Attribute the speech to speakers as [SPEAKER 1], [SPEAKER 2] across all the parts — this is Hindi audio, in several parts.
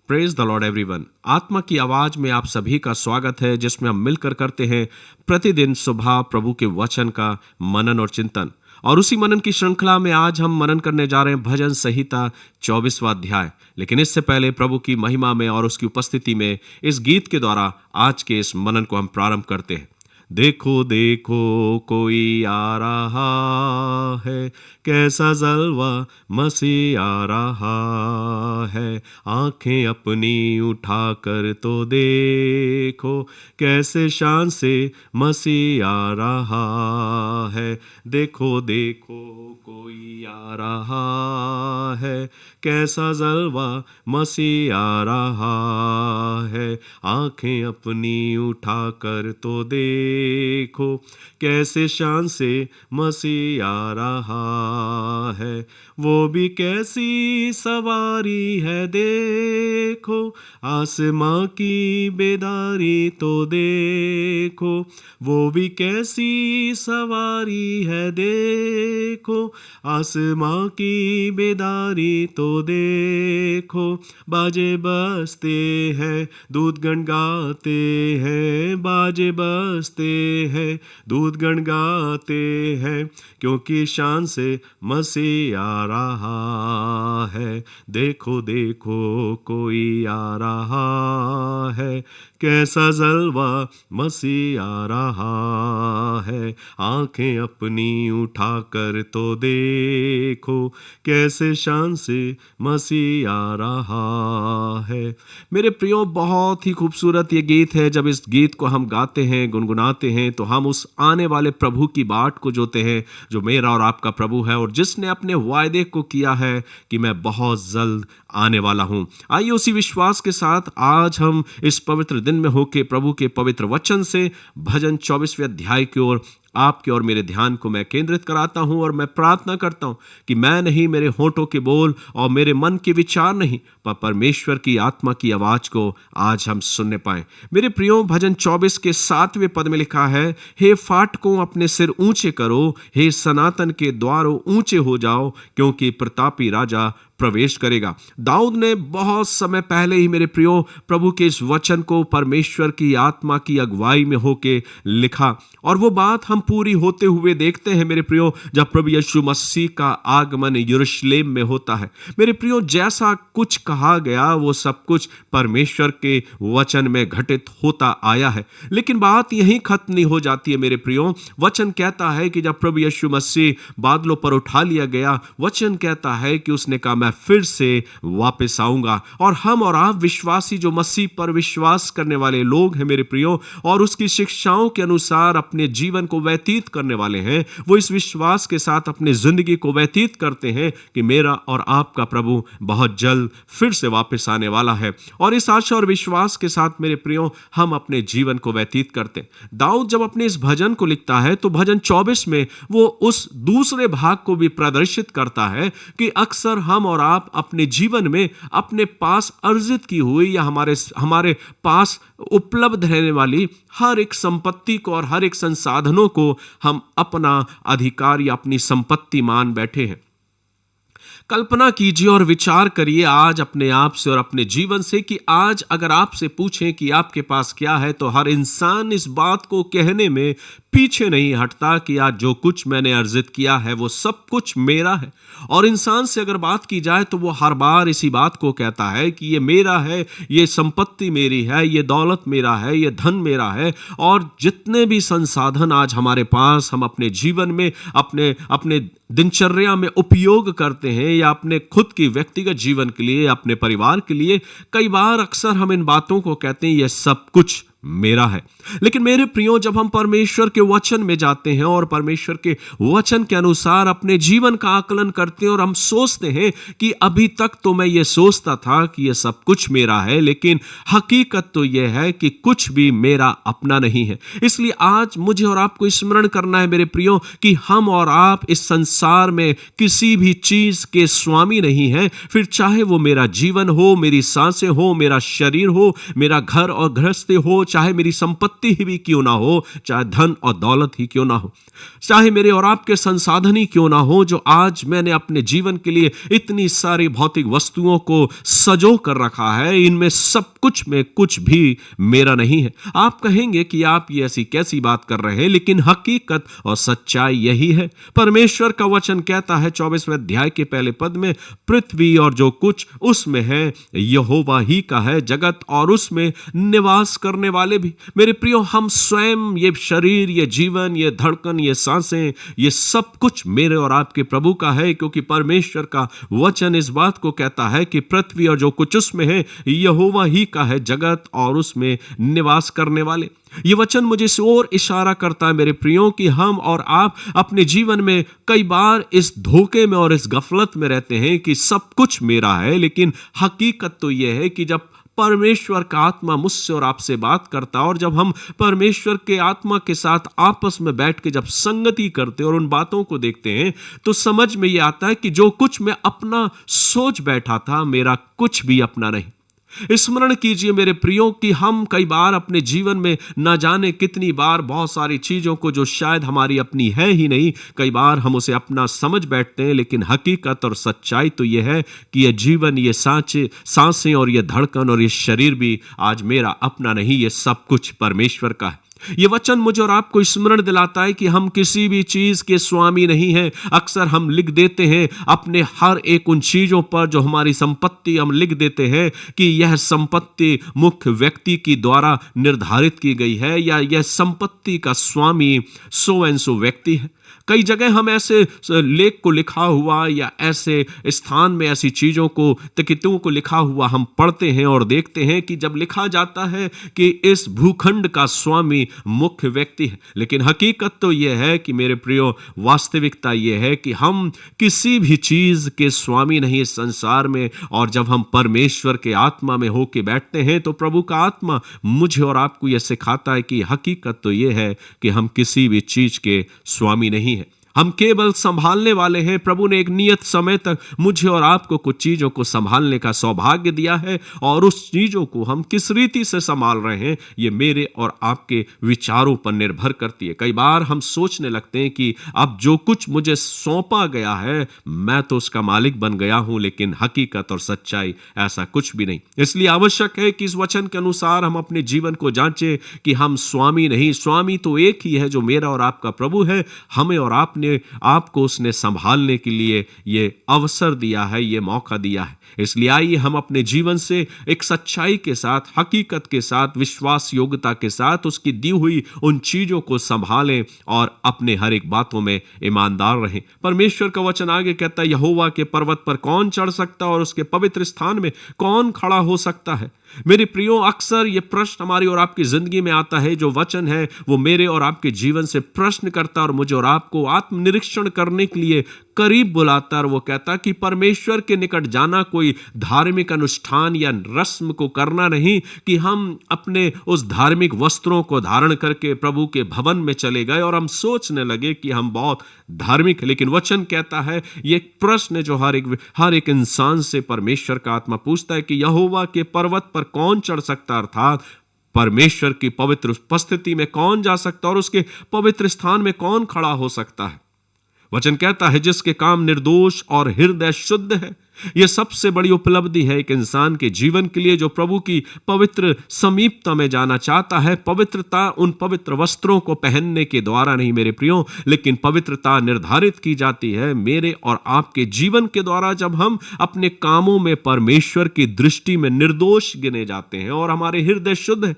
[SPEAKER 1] Praise the Lord everyone. आत्मा की आवाज में आप सभी का स्वागत है, जिसमें हम मिलकर करते हैं प्रतिदिन सुबह प्रभु के वचन का मनन और चिंतन। और उसी मनन की श्रृंखला में आज हम मनन करने जा रहे हैं भजन संहिता 24वां अध्याय। लेकिन इससे पहले प्रभु की महिमा में और उसकी उपस्थिति में इस गीत के द्वारा आज के इस मनन को हम प्रारंभ करते हैं। देखो देखो कोई आ रहा है, कैसा जलवा मसीह आ रहा है। आंखें अपनी उठाकर तो देखो, कैसे शान से मसीह आ रहा है। देखो देखो कोई आ रहा है, कैसा जलवा मसीह आ रहा है। आंखें अपनी उठाकर तो देखो, कैसे शान से मसीह आ रहा है। वो भी कैसी सवारी है देखो, आसमां की बेदारी तो देखो। वो भी कैसी सवारी है देखो, आसमां की बेदारी तो देखो। बाजे बजते हैं, दूत गण गाते हैं, बाजे बजते हैं, दूत गण गाते हैं, क्योंकि शान से मसीह आ रहा है। देखो देखो कोई आ रहा है, कैसा जलवा मसीह आ रहा है। आंखें अपनी उठाकर तो देखो, कैसे शान से मसीह आ रहा है। मेरे प्रियो, बहुत ही खूबसूरत ये गीत है। जब इस गीत को हम गाते हैं, गुनगुनाते हैं, तो हम उस आने वाले प्रभु की बाट को जोते हैं, जो मेरा और आपका प्रभु है और जिसने अपने वायदे को किया है कि मैं बहुत जल्द आने वाला हूं। आइए उसी विश्वास के साथ आज हम इस पवित्र दिन में होके प्रभु के पवित्र वचन से भजन 24वें अध्याय की ओर आपके और मेरे ध्यान को मैं केंद्रित कराता हूं। और मैं प्रार्थना करता हूं कि मैं नहीं, मेरे होठों के बोल और मेरे मन के विचार नहीं, पर परमेश्वर की आत्मा की आवाज को आज हम सुनने पाएं। मेरे प्रियो, भजन 24 के 7वें पद में लिखा है, हे फाटकों अपने सिर ऊंचे करो, हे सनातन के द्वारों ऊंचे हो जाओ, क्योंकि प्रतापी राजा प्रवेश करेगा। दाऊद ने बहुत समय पहले ही, मेरे प्रियो, प्रभु के इस वचन को परमेश्वर की आत्मा की अगुवाई में होके लिखा। और वो बात हम पूरी होते हुए देखते हैं मेरे प्रियो, जब प्रभु यीशु मसीह का आगमन यरूशलेम में होता है। मेरे प्रियो, जैसा कुछ कहा गया वो सब कुछ परमेश्वर के वचन में घटित होता आया है। लेकिन बात यहीं खत्म नहीं हो जाती है मेरे प्रियो। वचन कहता है कि जब प्रभु यीशु मसीह बादलों पर उठा लिया गया, वचन कहता है कि उसने कहा, मैं फिर से वापस आऊंगा। और हम और आप विश्वासी, जो मसीह पर विश्वास करने वाले लोग हैं मेरे प्रियो, और उसकी शिक्षाओं के अनुसार अपने जीवन को व्यतीत करने वाले हैं, वो इस विश्वास के साथ अपनी जिंदगी को व्यतीत करते हैं कि मेरा और आपका प्रभु बहुत जल्द फिर से वापस आने वाला है। और इस आशा और विश्वास के साथ मेरे प्रियो, हम अपने जीवन को व्यतीत करते हैं। दाऊद जब अपने इस भजन को लिखता है तो भजन 24 में वो उस दूसरे भाग को भी प्रदर्शित करता है कि अक्सर हम और आप अपने जीवन में अपने पास अर्जित की हुई या हमारे पास उपलब्ध रहने वाली हर एक संपत्ति को और हर एक संसाधनों को हम अपना अधिकार या अपनी संपत्ति मान बैठे हैं। कल्पना कीजिए और विचार करिए आज अपने आप से और अपने जीवन से कि आज अगर आपसे पूछें कि आपके पास क्या है, तो हर इंसान इस बात को कहने में पीछे नहीं हटता कि आज जो कुछ मैंने अर्जित किया है वो सब कुछ मेरा है। और इंसान से अगर बात की जाए तो वो हर बार इसी बात को कहता है कि ये मेरा है, ये संपत्ति मेरी है, ये दौलत मेरा है, ये धन मेरा है। और जितने भी संसाधन आज हमारे पास हम अपने जीवन में अपने अपने दिनचर्या में उपयोग करते हैं या अपने खुद की व्यक्तिगत जीवन के लिए, अपने परिवार के लिए, कई बार अक्सर हम इन बातों को कहते हैं ये सब कुछ मेरा है। लेकिन मेरे प्रियो, जब हम परमेश्वर के वचन में जाते हैं और परमेश्वर के वचन के अनुसार अपने जीवन का आकलन करते हैं और हम सोचते हैं कि अभी तक तो मैं ये सोचता था कि ये सब कुछ मेरा है, लेकिन हकीकत तो ये है कि कुछ भी मेरा अपना नहीं है। इसलिए आज मुझे और आपको स्मरण करना है मेरे प्रियो कि हम और आप इस संसार में किसी भी चीज के स्वामी नहीं है। फिर चाहे वो मेरा जीवन हो, मेरी सांसें हो, मेरा शरीर हो, मेरा घर और गृहस्थी हो, चाहे मेरी संपत्ति ही भी क्यों ना हो, चाहे धन और दौलत ही क्यों ना हो, चाहे मेरे और आपके संसाधन ही क्यों ना हो, जो आज मैंने अपने जीवन के लिए इतनी सारी भौतिक वस्तुओं को सजो कर रखा है, इनमें सब कुछ में कुछ भी मेरा नहीं है। आप कहेंगे कि आप ये ऐसी कैसी बात कर रहे हैं, लेकिन हकीकत और सच्चाई यही है। परमेश्वर का वचन कहता है 24वें अध्याय के पहले पद में, पृथ्वी और जो कुछ उसमें है यहोवा ही का है, जगत और उसमें निवास करने वाले भी। मेरे प्रियो, हम स्वयं, ये शरीर, ये जीवन, ये धड़कन, ये सांसें, ये सब कुछ मेरे और आपके प्रभु का है, क्योंकि परमेश्वर का वचन इस बात को कहता है कि पृथ्वी और जो कुछ उसमें है यहोवा ही का है, जगत और उसमें निवास करने वाले। ये वचन मुझे इस ओर इशारा करता है मेरे प्रियो कि हम और आप अपने जीवन में कई बार इस धोखे में और इस गफलत में रहते हैं कि सब कुछ मेरा है, लेकिन हकीकत तो यह है कि जब परमेश्वर का आत्मा मुझसे और आपसे बात करता है और जब हम परमेश्वर के आत्मा के साथ आपस में बैठ के जब संगति करते हैं और उन बातों को देखते हैं, तो समझ में ये आता है कि जो कुछ मैं अपना सोच बैठा था, मेरा कुछ भी अपना नहीं। स्मरण कीजिए मेरे प्रियो कि हम कई बार अपने जीवन में न जाने कितनी बार बहुत सारी चीजों को जो शायद हमारी अपनी है ही नहीं, कई बार हम उसे अपना समझ बैठते हैं, लेकिन हकीकत और सच्चाई तो यह है कि यह जीवन, ये सांसें और ये धड़कन और ये शरीर भी आज मेरा अपना नहीं, ये सब कुछ परमेश्वर का है। ये वचन मुझे और आपको स्मरण दिलाता है कि हम किसी भी चीज के स्वामी नहीं हैं। अक्सर हम लिख देते हैं अपने हर एक उन चीजों पर जो हमारी संपत्ति, हम लिख देते हैं कि यह संपत्ति मुख्य व्यक्ति की द्वारा निर्धारित की गई है, या यह संपत्ति का स्वामी सो एंड सो व्यक्ति है। कई जगह हम ऐसे लेख को लिखा हुआ या ऐसे स्थान में ऐसी चीजों को, तकितों को लिखा हुआ हम पढ़ते हैं और देखते हैं कि जब लिखा जाता है कि इस भूखंड का स्वामी मुख्य व्यक्ति है, लेकिन हकीकत तो यह है कि मेरे प्रियो, वास्तविकता यह है कि हम किसी भी चीज के स्वामी नहीं इस संसार में। और जब हम परमेश्वर के आत्मा में होके बैठते हैं तो प्रभु का आत्मा मुझे और आपको यह सिखाता है कि हकीकत तो यह है कि हम किसी भी चीज के स्वामी नहीं, हम केवल संभालने वाले हैं। प्रभु ने एक नियत समय तक मुझे और आपको कुछ चीजों को संभालने का सौभाग्य दिया है, और उस चीजों को हम किस रीति से संभाल रहे हैं ये मेरे और आपके विचारों पर निर्भर करती है। कई बार हम सोचने लगते हैं कि अब जो कुछ मुझे सौंपा गया है मैं तो उसका मालिक बन गया हूं, लेकिन हकीकत और सच्चाई ऐसा कुछ भी नहीं। इसलिए आवश्यक है कि इस वचन के अनुसार हम अपने जीवन को जांचें कि हम स्वामी नहीं, स्वामी तो एक ही है जो मेरा और आपका प्रभु है। हमें और आपने आपको उसने संभालने के लिए ये अवसर दिया है, ये मौका दिया है। इसलिए आइए हम अपने जीवन से एक सच्चाई के साथ, हकीकत के साथ, विश्वास योग्यता के साथ उसकी दी हुई उन चीजों को संभालें और अपने हर एक बातों में ईमानदार रहें। परमेश्वर का वचन आगे कहता है, यहोवा के पर्वत पर कौन चढ़ सकता है और उसके पवित्र स्थान में कौन खड़ा हो सकता है। मेरे प्रियो, अक्सर ये प्रश्न हमारी और आपकी जिंदगी में आता है। जो वचन है वो मेरे और आपके जीवन से प्रश्न करता है और मुझे और आपको आत्मनिरीक्षण करने के लिए करीब बुलाता है। और वो कहता कि परमेश्वर के निकट जाना कोई धार्मिक अनुष्ठान या रस्म को करना नहीं कि हम अपने उस धार्मिक वस्त्रों को धारण करके प्रभु के भवन में चले गए और हम सोचने लगे कि हम बहुत धार्मिक है। लेकिन वचन कहता है, ये प्रश्न जो हर एक इंसान से परमेश्वर का आत्मा पूछता है कि यहोवा के पर्वत पर कौन चढ़ सकता, अर्थात परमेश्वर की पवित्र उपस्थिति में कौन जा सकता और उसके पवित्र स्थान में कौन खड़ा हो सकता है। वचन कहता है, जिसके काम निर्दोष और हृदय शुद्ध है। यह सबसे बड़ी उपलब्धि है एक इंसान के जीवन के लिए जो प्रभु की पवित्र समीपता में जाना चाहता है। पवित्रता उन पवित्र वस्त्रों को पहनने के द्वारा नहीं मेरे प्रियो, लेकिन पवित्रता निर्धारित की जाती है मेरे और आपके जीवन के द्वारा, जब हम अपने कामों में परमेश्वर की दृष्टि में निर्दोष गिने जाते हैं और हमारे हृदय शुद्ध है।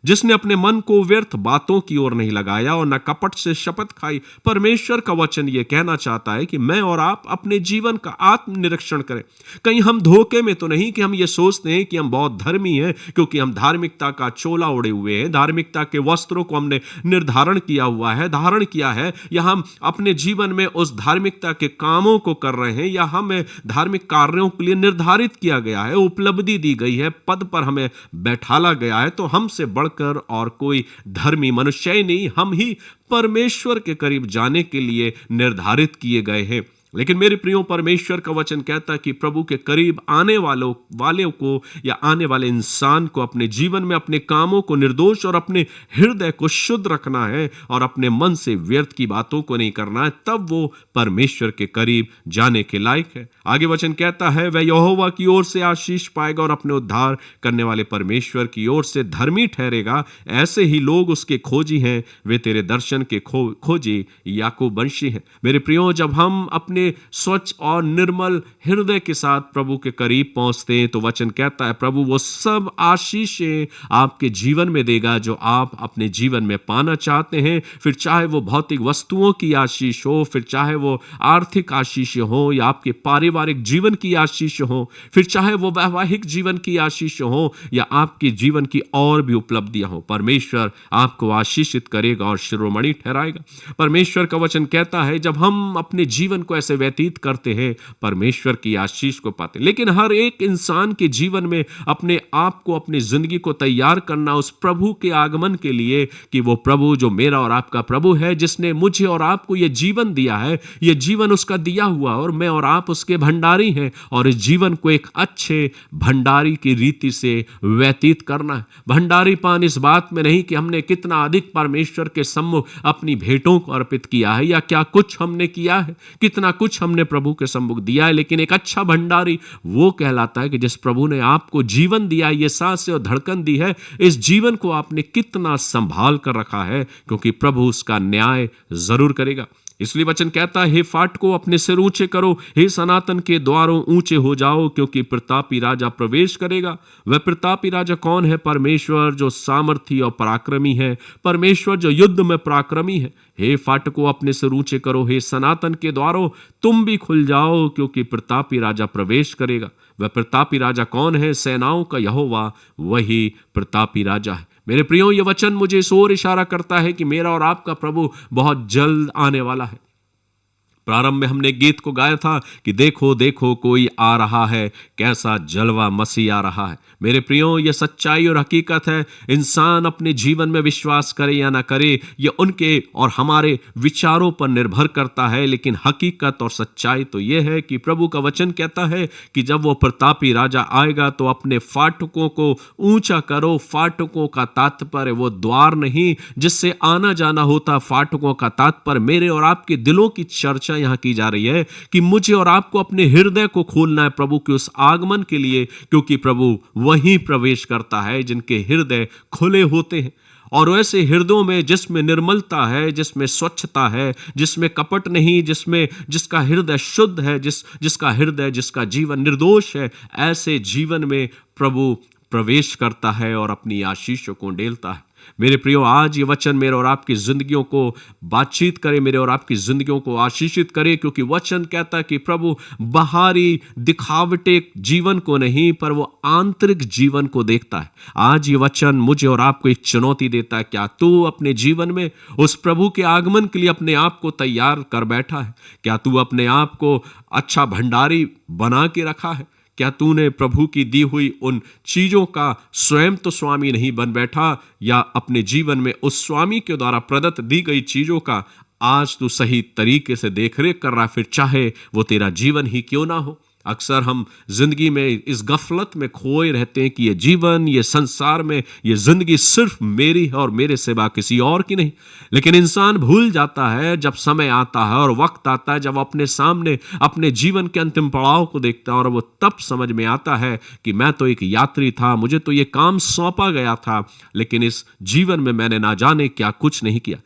[SPEAKER 1] जिसने अपने मन को व्यर्थ बातों की ओर नहीं लगाया और न कपट से शपथ खाई। परमेश्वर का वचन यह कहना चाहता है कि मैं और आप अपने जीवन का आत्मनिरीक्षण करें। कहीं हम धोखे में तो नहीं कि हम ये सोचते हैं कि हम बहुत धर्मी हैं क्योंकि हम धार्मिकता का चोला ओढ़े हुए हैं, धार्मिकता के वस्त्रों को हमने निर्धारण किया हुआ है, धारण किया है, या हम अपने जीवन में उस धार्मिकता के कामों को कर रहे हैं, या हमें धार्मिक कार्यों के लिए निर्धारित किया गया है, उपलब्धि दी गई है, पद पर हमें बैठाला गया है, तो हमसे बढ़कर और कोई धर्मी मनुष्य ही नहीं, हम ही परमेश्वर के करीब जाने के लिए निर्धारित किए गए हैं। लेकिन मेरे प्रियो, परमेश्वर का वचन कहता है कि प्रभु के करीब आने वाले को या आने वाले इंसान को अपने जीवन में अपने कामों को निर्दोष और अपने हृदय को शुद्ध रखना है और अपने मन से व्यर्थ की बातों को नहीं करना है, तब वो परमेश्वर के करीब जाने के लायक है। आगे वचन कहता है, वह यहोवा की ओर से आशीष पाएगा और अपने उद्धार करने वाले परमेश्वर की ओर से धर्मी ठहरेगा। ऐसे ही लोग उसके खोजी हैं, वे तेरे दर्शन के खोजी याकूब वंशी हैं। मेरे प्रियो, जब हम अपने स्वच्छ और निर्मल हृदय के साथ प्रभु के करीब पहुंचते हैं तो वचन कहता है प्रभु वो सब आशीषें आपके जीवन में देगा जो आप अपने जीवन में पाना चाहते हैं। फिर चाहे वो भौतिक वस्तुओं की आशीष हो, फिर चाहे वो आर्थिक आशीष हो या आपके पारिवारिक जीवन की आशीष हो, फिर चाहे वो वैवाहिक जीवन की आशीष हो या आपके जीवन की और भी उपलब्धियां हो, परमेश्वर आपको आशीषित करेगा और शिरोमणि ठहराएगा। परमेश्वर का वचन कहता है जब हम अपने जीवन को ऐसे व्यतीत करते हैं, परमेश्वर की आशीष को पाते हैं। लेकिन हर एक इंसान के जीवन में अपने आप को, अपनी जिंदगी को तैयार करना उस प्रभु के आगमन के लिए कि वो प्रभु जो मेरा और आपका प्रभु है, जिसने मुझे और आपको ये जीवन दिया है, ये जीवन उसका दिया हुआ और मैं और आप उसके भंडारी हैं, और इस जीवन को एक अच्छे भंडारी की रीति से व्यतीत करना है। भंडारी पान इस बात में नहीं कि हमने कितना अधिक परमेश्वर के सम्मुख अपनी भेंटों को अर्पित किया है या क्या कुछ हमने किया है, कितना कुछ हमने प्रभु के सम्मुख दिया है, लेकिन एक अच्छा भंडारी वो कहलाता है कि जिस प्रभु ने आपको जीवन दिया, ये सांसें और धड़कन दी है, इस जीवन को आपने कितना संभाल कर रखा है, क्योंकि प्रभु उसका न्याय जरूर करेगा। इसलिए वचन कहता है, हे फाटकों अपने सिर ऊंचे करो, हे सनातन के द्वारों ऊंचे हो जाओ, क्योंकि प्रतापी राजा प्रवेश करेगा। वह प्रतापी राजा कौन है? परमेश्वर जो सामर्थी और पराक्रमी है, परमेश्वर जो युद्ध में पराक्रमी है। हे फाटकों अपने सिर ऊंचे करो, हे सनातन के द्वारों तुम भी खुल जाओ, क्योंकि प्रतापी राजा प्रवेश करेगा। वह प्रतापी राजा कौन है? सेनाओं का यहोवा वही प्रतापी राजा है। मेरे प्रियो, ये वचन मुझे इस ओर इशारा करता है कि मेरा और आपका प्रभु बहुत जल्द आने वाला है। प्रारंभ में हमने गीत को गाया था कि देखो देखो कोई आ रहा है, कैसा जलवा मसीह आ रहा है। मेरे प्रियो, यह सच्चाई और हकीकत है। इंसान अपने जीवन में विश्वास करे या ना करे, यह उनके और हमारे विचारों पर निर्भर करता है, लेकिन हकीकत और सच्चाई तो यह है कि प्रभु का वचन कहता है कि जब वो प्रतापी राजा आएगा तो अपने फाटकों को ऊंचा करो। फाटकों का तात्पर्य वो द्वार नहीं जिससे आना जाना होता, फाटकों का तात्पर्य मेरे और आपके दिलों की चर्चा यहां की जा रही है कि मुझे और आपको अपने हृदय को खोलना है प्रभु के उस आगमन के लिए, क्योंकि प्रभु वहीं प्रवेश करता है जिनके हृदय खुले होते हैं। और वैसे हृदयों में जिसमें निर्मलता है, जिसमें स्वच्छता है, जिसमें कपट नहीं, जिसका हृदय शुद्ध है, जिसका हृदय, जिसका जीवन निर्दोष है, ऐसे जीवन में प्रभु प्रवेश करता है और अपनी आशीषों को डेलता है। मेरे प्रियो, आज ये वचन मेरे और आपकी जिंदगियों को बातचीत करे, मेरे और आपकी जिंदगियों को आशीषित करे, क्योंकि वचन कहता है कि प्रभु बाहरी दिखावटे जीवन को नहीं पर वो आंतरिक जीवन को देखता है। आज ये वचन मुझे और आपको एक चुनौती देता है, क्या तू अपने जीवन में उस प्रभु के आगमन के लिए अपने आप को तैयार कर बैठा है? क्या तू अपने आप को अच्छा भंडारी बना के रखा है? क्या तूने प्रभु की दी हुई उन चीजों का स्वयं तो स्वामी नहीं बन बैठा, या अपने जीवन में उस स्वामी के द्वारा प्रदत्त दी गई चीजों का आज तू सही तरीके से देखरेख कर रहा, फिर चाहे वो तेरा जीवन ही क्यों ना हो? अक्सर हम जिंदगी में इस गफलत में खोए रहते हैं कि ये जीवन, ये संसार में ये जिंदगी सिर्फ मेरी है और मेरे सिवा किसी और की नहीं। लेकिन इंसान भूल जाता है जब समय आता है और वक्त आता है जब अपने सामने अपने जीवन के अंतिम पड़ाव को देखता है, और वो तब समझ में आता है कि मैं तो एक यात्री था, मुझे तो ये काम सौंपा गया था, लेकिन इस जीवन में मैंने ना जाने क्या कुछ नहीं किया।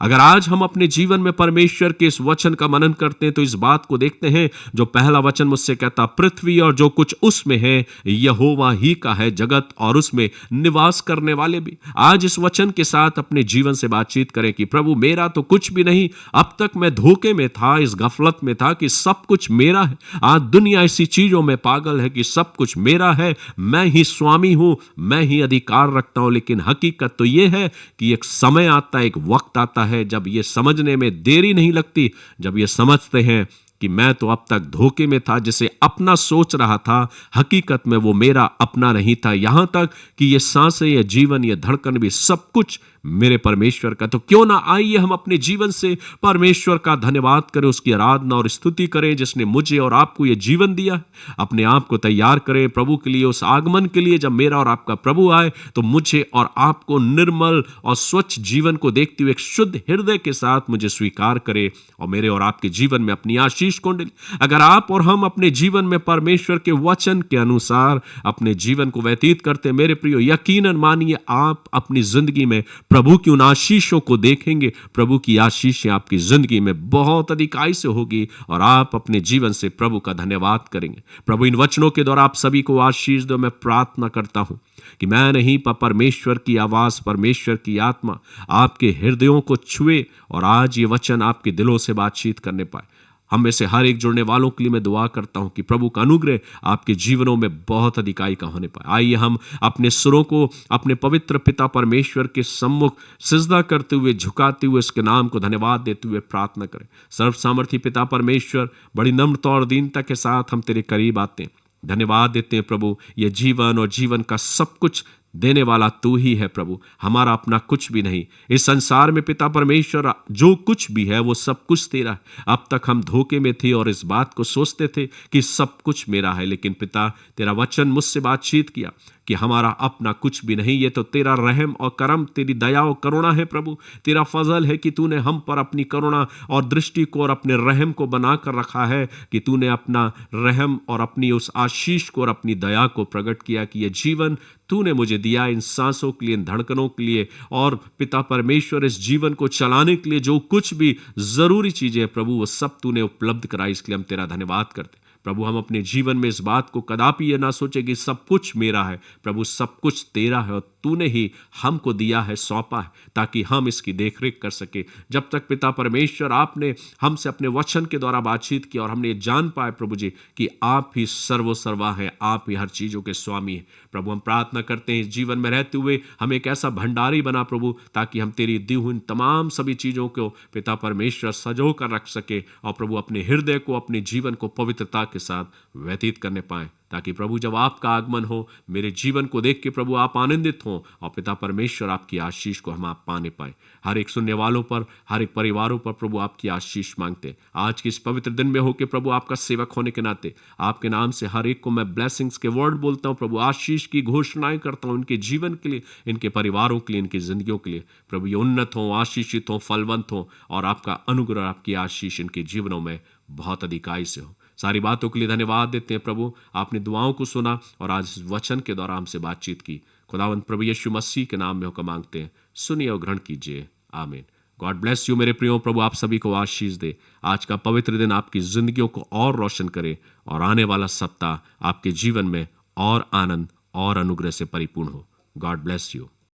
[SPEAKER 1] अगर आज हम अपने जीवन में परमेश्वर के इस वचन का मनन करते हैं तो इस बात को देखते हैं, जो पहला वचन मुझसे कहता, पृथ्वी और जो कुछ उसमें है यहोवा ही का है, जगत और उसमें निवास करने वाले भी। आज इस वचन के साथ अपने जीवन से बातचीत करें कि प्रभु मेरा तो कुछ भी नहीं, अब तक मैं धोखे में था, इस गफलत में था कि सब कुछ मेरा है। आज दुनिया इसी चीजों में पागल है कि सब कुछ मेरा है, मैं ही स्वामी हूं, मैं ही अधिकार रखता हूं। लेकिन हकीकत तो यह है कि एक समय आता है, एक वक्त आता है जब ये समझने में देरी नहीं लगती, जब ये समझते हैं कि मैं तो अब तक धोखे में था, जिसे अपना सोच रहा था, हकीकत में वो मेरा अपना नहीं था। यहां तक कि ये सांसें, ये जीवन, ये धड़कन भी सब कुछ मेरे परमेश्वर का। तो क्यों ना आइए हम अपने जीवन से परमेश्वर का धन्यवाद करें, उसकी आराधना और स्तुति करें जिसने मुझे और आपको ये जीवन दिया है। अपने आप को तैयार करें प्रभु के लिए, उस आगमन के लिए जब मेरा और आपका प्रभु आए तो मुझे और आपको निर्मल और स्वच्छ जीवन को देखते हुए एक शुद्ध हृदय के साथ मुझे स्वीकार करे और मेरे और आपके जीवन में अपनी आशीष कुंडली। अगर आप और हम अपने जीवन में परमेश्वर के वचन के अनुसार अपने जीवन को व्यतीत करते, मेरे प्रियो, यकीनन मानिए आप अपनी जिंदगी में प्रभु की उन आशीषों को देखेंगे। प्रभु की आशीषें आपकी जिंदगी में बहुत अधिकाई से होगी और आप अपने जीवन से प्रभु का धन्यवाद करेंगे। प्रभु इन वचनों के द्वारा आप सभी को आशीष दो। मैं प्रार्थना करता हूं कि मैं नहीं परमेश्वर की आवाज, परमेश्वर की आत्मा आपके हृदयों को छुए और आज ये वचन आपके दिलों से बातचीत करने पाए। हम में से हर एक जुड़ने वालों के लिए मैं दुआ करता हूं कि प्रभु का अनुग्रह आपके जीवनों में बहुत अधिकाई का होने पाए। आइए हम अपने सुरों को अपने पवित्र पिता परमेश्वर के सम्मुख सिजदा करते हुए, झुकाते हुए, उसके नाम को धन्यवाद देते हुए प्रार्थना करें। सर्व सामर्थी पिता परमेश्वर, बड़ी नम्रता और दीनता के साथ हम तेरे करीब आते हैं, धन्यवाद देते हैं प्रभु। ये जीवन और जीवन का सब कुछ देने वाला तू ही है प्रभु, हमारा अपना कुछ भी नहीं। इस संसार में पिता परमेश्वर जो कुछ भी है वो सब कुछ तेरा है। अब तक हम धोखे में थे और इस बात को सोचते थे कि सब कुछ मेरा है, लेकिन पिता तेरा वचन मुझसे बातचीत किया कि हमारा अपना कुछ भी नहीं, ये तो तेरा रहम और करम, तेरी दया और करुणा है प्रभु। तेरा फजल है कि तूने हम पर अपनी करुणा और दृष्टि को और अपने रहम को बनाकर रखा है, कि तूने अपना रहम और अपनी उस आशीष को और अपनी दया को प्रकट किया कि ये जीवन तूने मुझे दिया, इन सांसों के लिए, इन धड़कनों के लिए, और पिता परमेश्वर इस जीवन को चलाने के लिए जो कुछ भी जरूरी चीजें हैं प्रभु, वो सब तूने उपलब्ध कराई। इसके लिए हम तेरा धन्यवाद करते। प्रभु हम अपने जीवन में इस बात को कदापि ये ना सोचे कि सब कुछ मेरा है। प्रभु सब कुछ तेरा है और तूने ही हमको दिया है, सौंपा है, ताकि हम इसकी देखरेख कर सके। जब तक पिता परमेश्वर आपने हमसे अपने वचन के द्वारा बातचीत की और हमने जान पाए प्रभु जी कि आप ही सर्वोसर्वा हैं, आप ही हर चीजों के स्वामी हैं। प्रभु हम प्रार्थना करते हैं इस जीवन में रहते हुए हमें एक ऐसा भंडारी बना प्रभु, ताकि हम तेरी दी हुई तमाम सभी चीजों को पिता परमेश्वर सजो कर रख सके और प्रभु अपने हृदय को, अपने जीवन को पवित्रता के साथ व्यतीत करने पाए, ताकि प्रभु जब आपका आगमन हो मेरे जीवन को देख के प्रभु आप आनंदित हों और पिता परमेश्वर आपकी आशीष को हम आप पाने पाए। हर एक सुनने वालों पर, हर एक परिवारों पर प्रभु आपकी आशीष मांगते हैं। आज के इस पवित्र दिन में होकर प्रभु आपका सेवक होने के नाते आपके नाम से हर एक को मैं ब्लेसिंग्स के वर्ड बोलता हूँ प्रभु, आशीष की घोषणाएं करता हूँ इनके जीवन के लिए, इनके परिवारों के लिए, इनकी जिंदगियों के लिए। प्रभु ये उन्नत हो, आशीषित हो, फलवंत हो और आपका अनुग्रह, आपकी आशीष इनके जीवनों में बहुत अधिकाई से हो। सारी बातों के लिए धन्यवाद देते हैं प्रभु, आपने दुआओं को सुना और आज इस वचन के द्वारा हमसे बातचीत की। खुदावंद प्रभु यीशु मसीह के नाम में होकर मांगते हैं, सुनिए और ग्रहण कीजिए, आमीन। गॉड ब्लेस यू मेरे प्रियो। प्रभु आप सभी को आशीष दे। आज का पवित्र दिन आपकी जिंदगियों को और रोशन करे और आने वाला सप्ताह आपके जीवन में और आनंद और अनुग्रह से परिपूर्ण हो। God bless you.